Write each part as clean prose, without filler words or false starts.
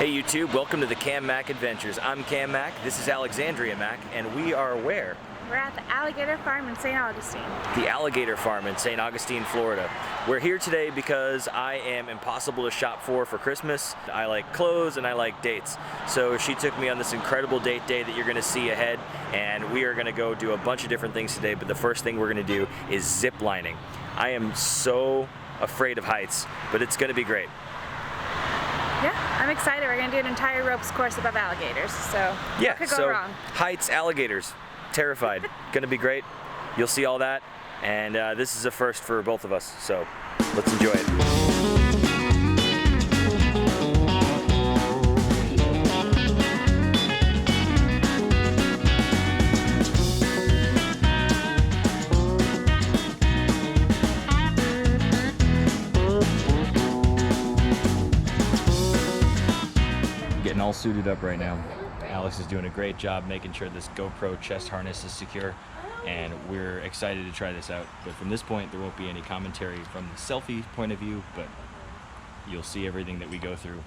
Hey YouTube, welcome to the Cam Mac Adventures. I'm Cam Mac, this is Alexandria Mac, and we are where? We're at the Alligator Farm in St. Augustine. The Alligator Farm in St. Augustine, Florida. We're here today because I am impossible to shop for Christmas. I like clothes and I like dates. So she took me on this incredible date day that you're gonna see ahead, and we are gonna go do a bunch of different things today, but the first thing we're gonna do is zip lining. I am so afraid of heights, but it's gonna be great. Yeah, I'm excited. We're going to do an entire ropes course above alligators, so yeah, what could go wrong? Heights, alligators, terrified. Gonna be great. You'll see all that, and this is a first for both of us, so let's enjoy it. Getting all suited up right now. Alex is doing a great job making sure this GoPro chest harness is secure, and we're excited to try this out. But from this point, there won't be any commentary from the selfie point of view, but you'll see everything that we go through.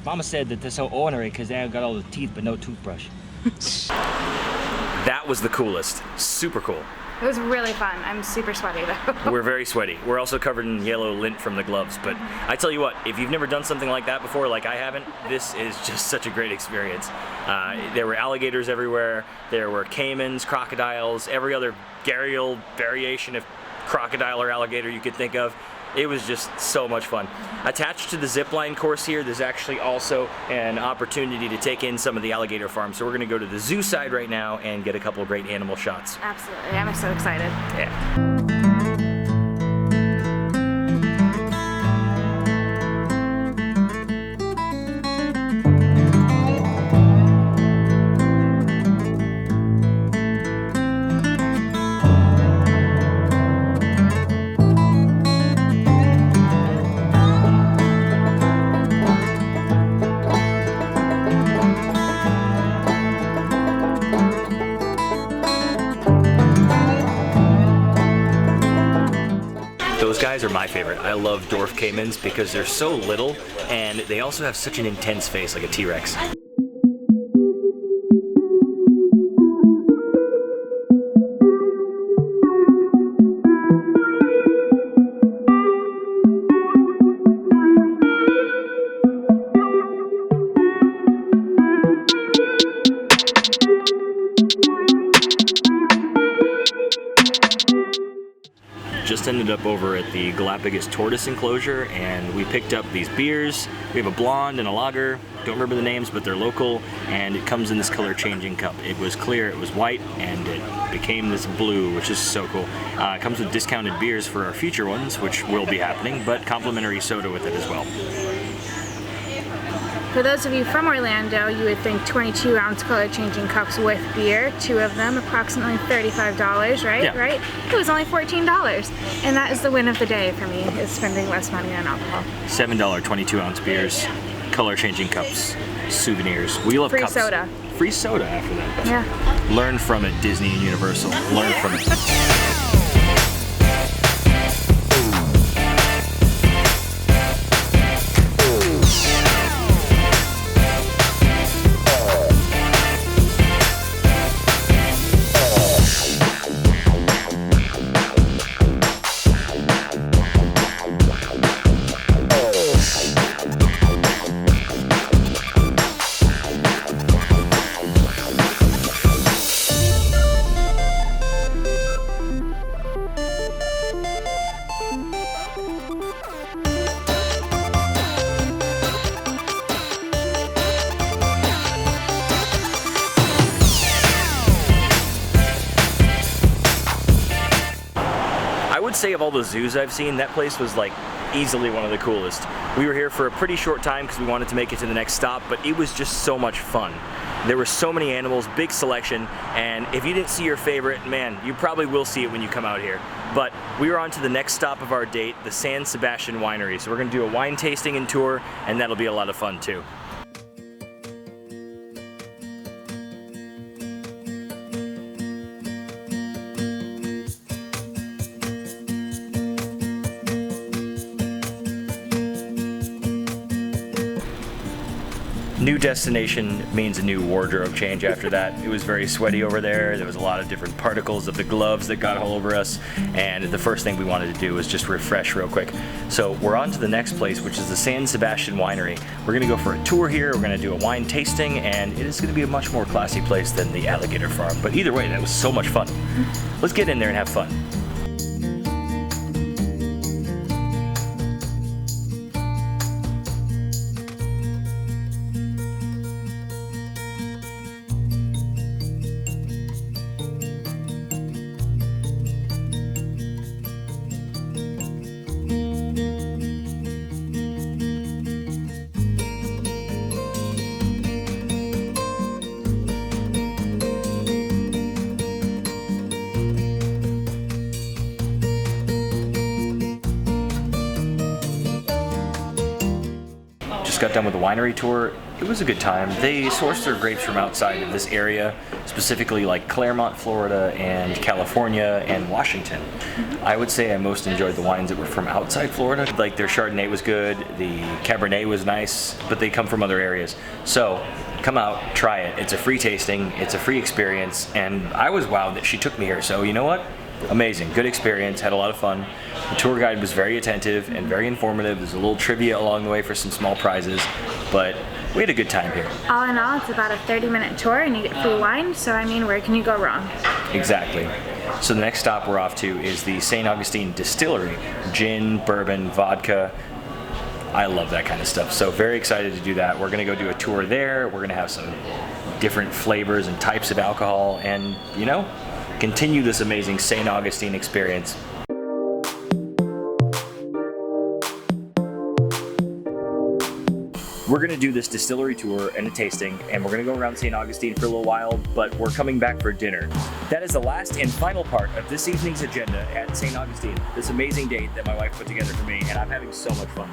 Mama said that they're so ornery because they got all the teeth but no toothbrush. That was the coolest. Super cool. It was really fun. I'm super sweaty though. We're very sweaty. We're also covered in yellow lint from the gloves, but I tell you what, if you've never done something like that before, like I haven't, this is just such a great experience. There were alligators everywhere, there were caimans, crocodiles, every other gharial variation of crocodile or alligator you could think of. It was just so much fun. Attached to the zipline course here, there's actually also an opportunity to take in some of the alligator farms. So we're gonna go to the zoo side right now and get a couple of great animal shots. Absolutely, I'm so excited. Yeah. guys are my favorite. I love dwarf caimans because they're so little and they also have such an intense face like a T-Rex. Just ended up over at the Galapagos tortoise enclosure and we picked up these beers. We have a blonde and a lager. Don't remember the names, but they're local and it comes in this color changing cup. It was clear, it was white, and it became this blue, which is so cool. It comes with discounted beers for our future ones, which will be happening, but complimentary soda with it as well. For those of you from Orlando, you would think 22-ounce color-changing cups with beer, 2 of them, approximately $35, right? Yeah. Right? It was only $14, and that is the win of the day for me, is spending less money on alcohol. $7 22-ounce beers, color-changing cups, souvenirs. We love Free cups. soda. Free soda after that. Yeah. Learn from it, Disney and Universal. Learn from it. Say of all the zoos I've seen, that place was like easily one of the coolest. We were here for a pretty short time because we wanted to make it to the next stop, but it was just so much fun. There were so many animals, big selection, and if you didn't see your favorite, man, you probably will see it when you come out here. But we were on to the next stop of our date, the San Sebastian Winery. So we're gonna do a wine tasting and tour, and that'll be a lot of fun too. New destination means a new wardrobe change after that. It was very sweaty over there. There was a lot of different particles of the gloves that got all over us, and the first thing we wanted to do was just refresh real quick. So we're on to the next place, which is the San Sebastian Winery. We're gonna go for a tour here, we're gonna do a wine tasting, and it is gonna be a much more classy place than the Alligator Farm. But either way, that was so much fun. Let's get in there and have fun. Got done with the winery tour. It was a good time. They source their grapes from outside of this area, specifically like Claremont, Florida, and California, and Washington. I would say I most enjoyed the wines that were from outside Florida. Like their Chardonnay was good, the Cabernet was nice, but they come from other areas. So come out, try it. It's a free tasting, it's a free experience, and I was wowed that she took me here. So you know what? Amazing, good experience, had a lot of fun. The tour guide was very attentive and very informative. There's a little trivia along the way for some small prizes, but we had a good time here. All in all, it's about a 30-minute tour and you get free wine, so I mean, where can you go wrong? Exactly. So the next stop we're off to is the St. Augustine Distillery. Gin, bourbon, vodka. I love that kind of stuff, so very excited to do that. We're gonna go do a tour there. We're gonna have some different flavors and types of alcohol and, you know, continue this amazing St. Augustine experience. We're gonna do this distillery tour and a tasting, and we're gonna go around St. Augustine for a little while, but we're coming back for dinner. That is the last and final part of this evening's agenda at St. Augustine, this amazing date that my wife put together for me, and I'm having so much fun.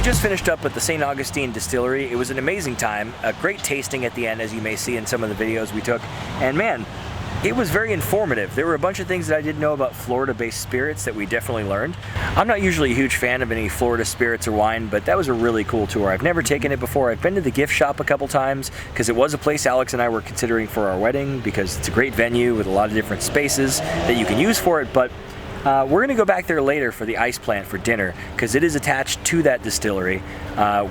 just finished up at the St. Augustine Distillery. It was an amazing time, a great tasting at the end, as you may see in some of the videos we took. And man, it was very informative. There were a bunch of things that I didn't know about Florida-based spirits that we definitely learned. I'm not usually a huge fan of any Florida spirits or wine, but that was a really cool tour. I've never taken it before. I've been to the gift shop a couple times because it was a place Alex and I were considering for our wedding because it's a great venue with a lot of different spaces that you can use for it, but we're going to go back there later for the ice plant for dinner because it is attached to that distillery.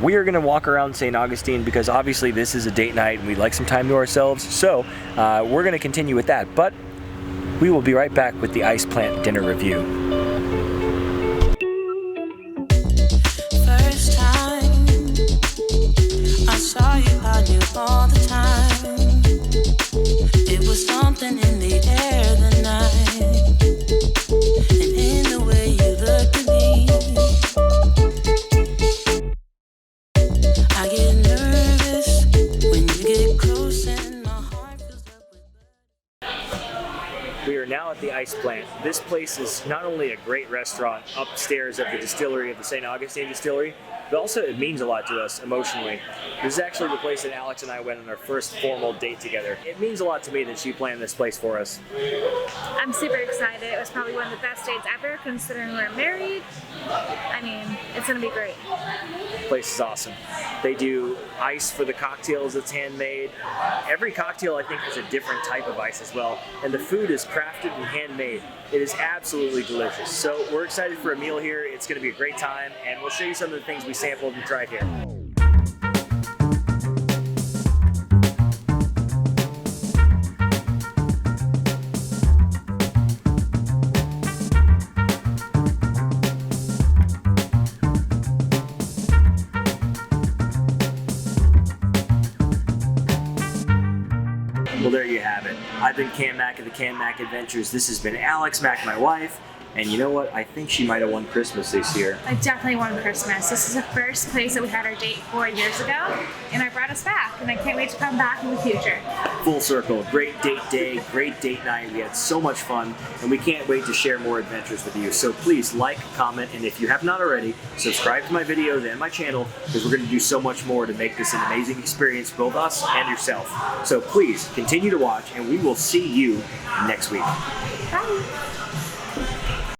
We are going to walk around St. Augustine because obviously this is a date night and we'd like some time to ourselves, so we're going to continue with that, but we will be right back with the ice plant dinner review. First time I saw you, I knew all the time it was something in the air that night. We are now at the ice plant. This place is not only a great restaurant upstairs of the distillery of the St. Augustine Distillery, but also it means a lot to us emotionally. This is actually the place that Alex and I went on our first formal date together. It means a lot to me that she planned this place for us. I'm super excited. It was probably one of the best dates ever considering we're married. I mean, it's gonna be great. The place is awesome. They do ice for the cocktails that's handmade. Every cocktail I think has a different type of ice as well, and the food is crafted and handmade. It is absolutely delicious. So we're excited for a meal here. It's gonna be a great time, and we'll show you some of the things we sampled and tried here. Well, there you have it. I've been Cam Mack of the Cam Mack Adventures. This has been Alex Mack, my wife. And you know what? I think she might have won Christmas this year. I definitely won Christmas. This is the first place that we had our date 4 years ago, and I brought us back, and I can't wait to come back in the future. Full circle. Great date day, great date night. We had so much fun, and we can't wait to share more adventures with you. So please like, comment, and if you have not already, subscribe to my videos and my channel because we're going to do so much more to make this an amazing experience for both us and yourself. So please continue to watch, and we will see you next week. Bye.